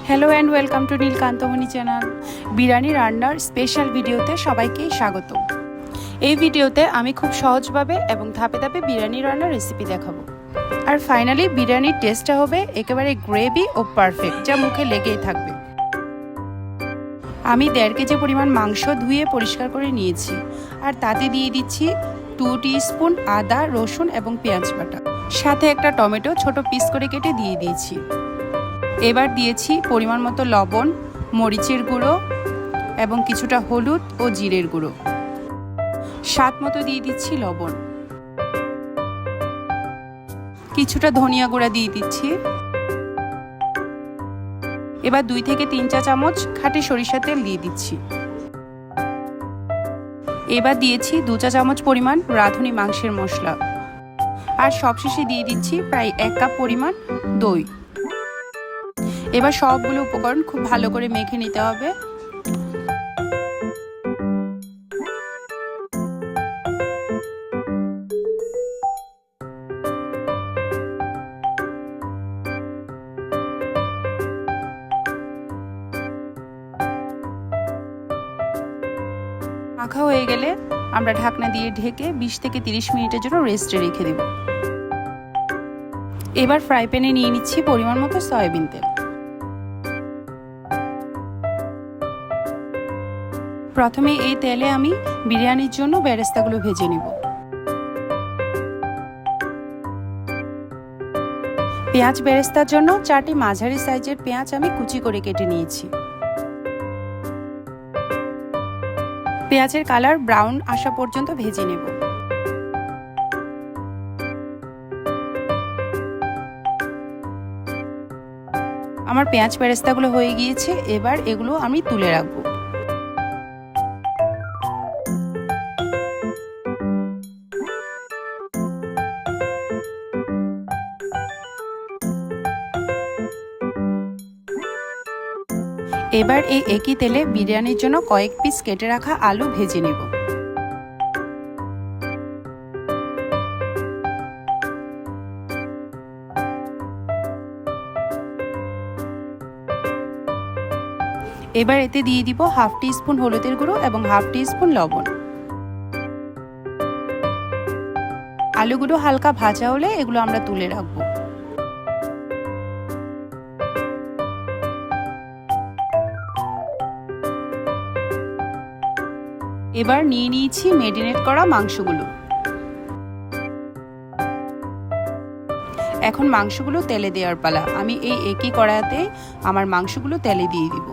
Hello and welcome to Nilkantamoni channel. Biryani রান্নার special ভিডিওতে সবাইকেই স্বাগত। এই ভিডিওতে আমি খুব সহজভাবে এবং ধাপে ধাপে বিরিয়ানি রান্নার রেসিপি দেখাবো। আর ফাইনালি বিরিয়ানির টেস্টটা হবে একেবারে গ্রেভি ও পারফেক্ট, যা মুখে লেগেই থাকবে। আমি 1.5 কেজি পরিমাণ মাংস ধুয়ে পরিষ্কার করে নিয়েছি, আর তাতে দিয়ে দিচ্ছি 2 টিস্পুন আদা, রসুন এবং পেঁয়াজ বাটা, সাথে একটা টমেটো ছোট পিস করে কেটে দিয়ে দিয়েছি। এবার দিয়েছি পরিমাণ মতো লবণ, মরিচের গুঁড়ো এবং কিছুটা হলুদ ও জিরের গুঁড়ো। স্বাদ মতো দিয়ে দিচ্ছি লবণ। কিছুটা ধনিয়া গুঁড়া দিয়ে দিচ্ছি। এবার 2 থেকে 3 চা চামচ খাঁটি সরিষার তেল দিয়ে দিচ্ছি। এবার দিয়েছি 2 চা চামচ পরিমাণ রাঁধুনি মাংসের মশলা, আর সবশেষে দিয়ে দিচ্ছি প্রায় 1 কাপ পরিমাণ দই। এবার সবগুলো উপকরণ খুব ভালো করে মেখে নিতে হবে। মাখা হয়ে গেলে আমরা ঢাকনা দিয়ে ঢেকে 20 থেকে 30 মিনিটের জন্য রেস্টে রেখে দেব। এবার ফ্রাই প্যানে নিয়ে নিচ্ছি পরিমাণ মতো সয়াবিন তেল। প্রথমে এই তেলে আমি বিরিয়ানির জন্য বেরেস্তাগুলো ভেজে নেব। পেঁয়াজ বেরেস্তার জন্য 4টি মাঝারি সাইজের পেঁয়াজ আমি কুচি করে কেটে নিয়েছি। পেঁয়াজের কালার ব্রাউন আসা পর্যন্ত ভেজে নেব। আমার পেঁয়াজ বেরেস্তাগুলো হয়ে গিয়েছে, এবার এগুলো আমি তুলে রাখবো। এবার এই একই তেলে বিরিয়ানির জন্য কয়েক পিস কেটে রাখা আলু ভেজে নেব। এবার এতে দিয়ে দিব 1/2 টিস্পুন হলুদের গুঁড়ো এবং 1/2 টিস্পুন লবণ। আলুগুলো হালকা ভাজা হলে এগুলো আমরা তুলে রাখবো। এবার নিয়ে নিয়েছি মেরিনেট করা মাংসগুলো। এখন মাংসগুলো তেলে দেওয়ার পালা। আমি এই একই কড়াইতে আমার মাংসগুলো তেলে দিয়ে দিব।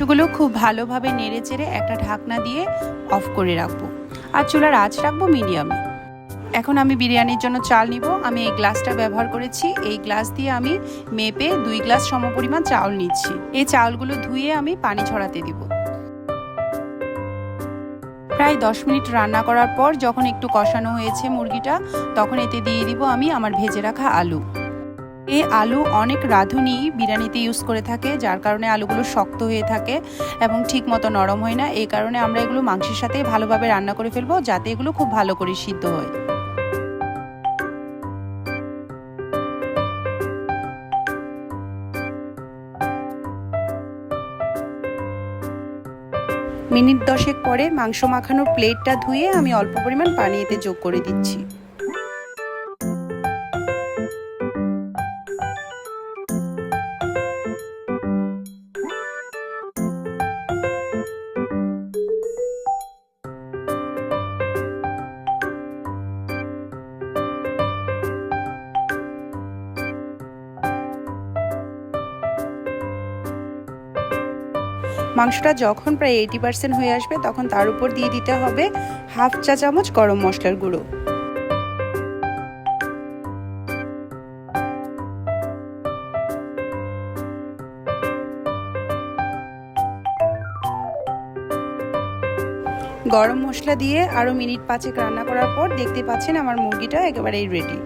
মাংসগুলো খুব ভালোভাবে নেড়ে চেড়ে একটা ঢাকনা দিয়ে অফ করে রাখবো, আর চুলার আঁচ রাখবো মিডিয়ামে। এখন আমি বিরিয়ানির জন্য চাল নিব। আমি এই গ্লাসটা ব্যবহার করেছি। এই গ্লাস দিয়ে আমি মেপে 2 গ্লাস সমপরিমাণ চাউল নিচ্ছি। এই চাউলগুলো ধুয়ে আমি পানি ঝরাতে দিব। প্রায় 10 মিনিট রান্না করার পর যখন একটু কষানো হয়েছে মুরগিটা, তখন এতে দিয়ে দিব আমি আমার ভেজে রাখা আলু। এই আলু অনেক রাঁধুনি বিরিয়ানিতে ইউজ করে থাকে, যার কারণে আলুগুলো শক্ত হয়ে থাকে এবং ঠিক মতো নরম হয় না। এই কারণে আমরা এগুলো মাংসের সাথে ভালোভাবে রান্না করে ফেলবো, যাতে এগুলো খুব ভালো করে সিদ্ধ হয়। মিনিট 10 পরে মাংস মাখানোর প্লেটটা ধুয়ে আমি অল্প পরিমাণ পানি এতে যোগ করে দিচ্ছি। মাংসটা যখন প্রায় 80% হয়ে আসবে, তখন তার উপর দিয়ে দিতে হবে 1/2 চা চামচ গরম মশলার গুঁড়ো। গরম মশলা দিয়ে আরও মিনিট 5 রান্না করার পর দেখতে পাচ্ছেন আমার মুরগিটা একেবারেই রেডি।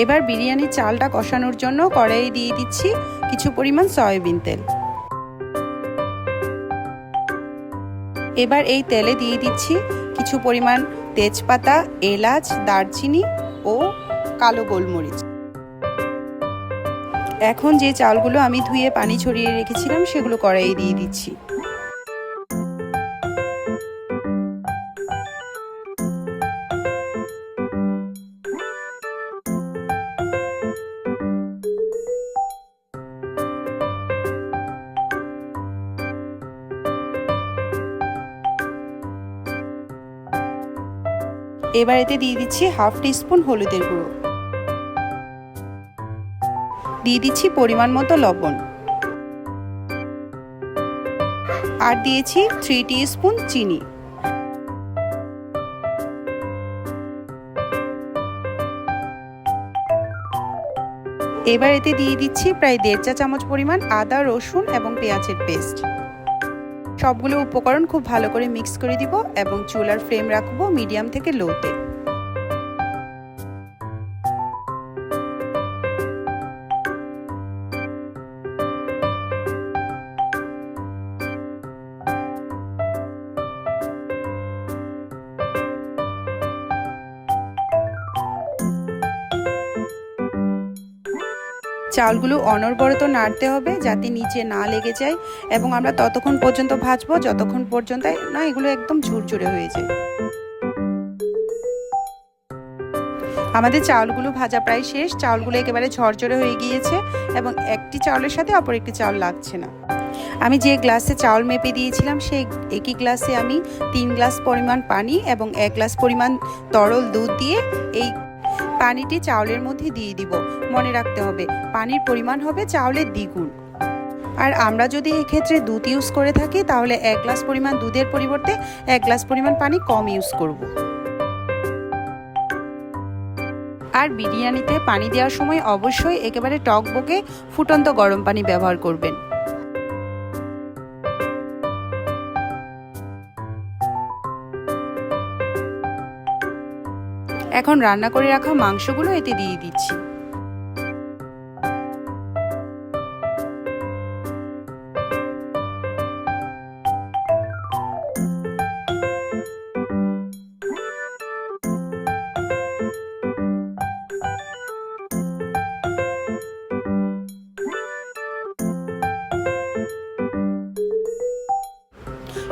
এবার বিরিয়ানির চালটা কষানোর জন্য কড়াইয়ে দিয়ে দিচ্ছি কিছু পরিমাণ সয়াবিন তেল। এবার এই তেলে দিয়ে দিচ্ছি কিছু পরিমাণ তেজপাতা, এলাচ, দারচিনি ও কালো গোলমরিচ। এখন যে চালগুলো আমি ধুয়ে পানি ছড়িয়ে রেখেছিলাম সেগুলো কড়াইয়ে দিয়ে দিচ্ছি। এবার এতে দিয়ে দিচ্ছি হাফ টিস্পুন হলুদের গুঁড়ো, দিয়ে দিচ্ছি পরিমাণ মতো লবণ, আর দিয়েছি 3 টিস্পুন চিনি। এবার এতে দিয়ে দিচ্ছি প্রায় 1.5 চা চামচ পরিমাণ আদা, রসুন এবং পেঁয়াজের পেস্ট। সবগুলো উপকরণ খুব ভালো করে মিক্স করে দিব এবং চুলার ফ্লেম রাখবো মিডিয়াম থেকে লোতে। চালগুলো অনবরত নাড়তে হবে যাতে নিচে না লেগে যায় এবং আমরা ততক্ষণ পর্যন্ত ভাজবো যতক্ষণ পর্যন্ত না এগুলো একদম ঝুরঝুরে হয়ে যায়। আমাদের চাউলগুলো ভাজা প্রায় শেষ। চাউলগুলো একেবারে ঝরঝরে হয়ে গিয়েছে এবং একটি চাউলের সাথে অপর একটি চাউল লাগছে না। আমি যে গ্লাসে চাউল মেপে দিয়েছিলাম সেই একই গ্লাসে আমি 3 গ্লাস পরিমাণ পানি এবং 1 গ্লাস পরিমাণ তরল দুধ দিয়ে এই পানিটি চাউলের মধ্যে দিয়ে দিব। মনে রাখতে হবে পানির পরিমাণ হবে চাউলের দ্বিগুণ। আর আমরা যদি এক্ষেত্রে দুধ ইউজ করে থাকি তাহলে 1 গ্লাস পরিমাণ দুধের পরিবর্তে 1 গ্লাস পরিমাণ পানি কম ইউজ করব। আর বিরিয়ানিতে পানি দেওয়ার সময় অবশ্যই একেবারে টকবকে ফুটন্ত গরম পানি ব্যবহার করবেন। এখন রান্না করে রাখা মাংসগুলো এতে দিয়ে দিচ্ছি।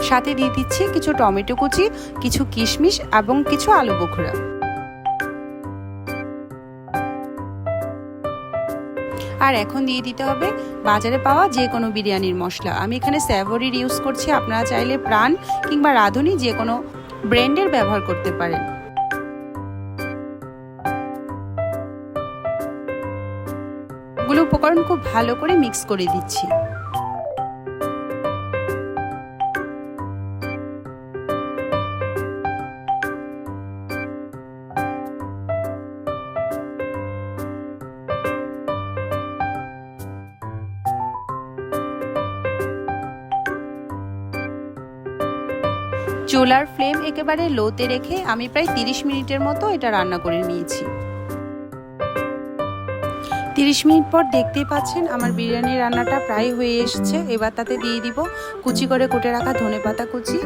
সাথে দিয়ে দিচ্ছি কিছু টমেটো কুচি, কিছু কিশমিশ এবং কিছু আলু বোখরা। আর এখন দিয়ে দিতে হবে বাজারে পাওয়া যে কোনো বিরিয়ানির মশলা। আমি এখানে স্যাভরির ইউজ করছি, আপনারা চাইলে প্রাণ কিংবা রাঁধুনি যে কোনো ব্র্যান্ডের ব্যবহার করতে পারেন। এগুলো উপকরণ খুব ভালো করে মিক্স করে দিচ্ছি। চুলার ফ্লেম একেবারে লোতে রেখে আমি প্রায় 30 মিনিটের মতো এটা রান্না করে নিয়েছি। 30 মিনিট পর দেখতেই পাচ্ছেন আমার বিরিয়ানি রান্নাটা প্রায় হয়ে এসেছে। এবার তাতে দিয়ে দিব কুচি করে কুটে রাখা ধনেপাতা কুচি,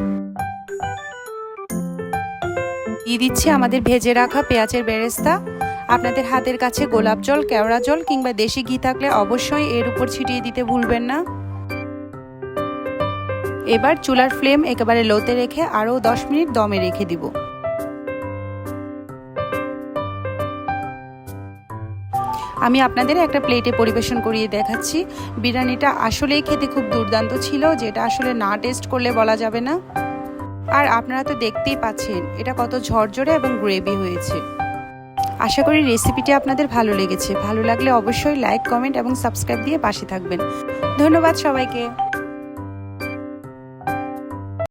দিয়ে দিচ্ছি আমাদের ভেজে রাখা পেঁয়াজের বেরেস্তা। আপনাদের হাতের কাছে গোলাপ জল, কেওড়া জল কিংবা দেশি ঘি থাকলে অবশ্যই এর উপর ছিটিয়ে দিতে ভুলবেন না। এবার চুলার ফ্লেম একেবারে লোতে রেখে আরও 10 মিনিট দমে রেখে দিব। আমি আপনাদের একটা প্লেটে পরিবেশন করিয়ে দেখাচ্ছি। বিরিয়ানিটা আসলেই খেতে খুব দুর্দান্ত ছিল, যেটা আসলে না টেস্ট করলে বলা যাবে না। আর আপনারা তো দেখতেই পাচ্ছেন এটা কত ঝরঝরে এবং গ্রেভি হয়েছে। আশা করি রেসিপিটি আপনাদের ভালো লেগেছে। ভালো লাগলে অবশ্যই লাইক, কমেন্ট এবং সাবস্ক্রাইব দিয়ে পাশে থাকবেন। ধন্যবাদ সবাইকে।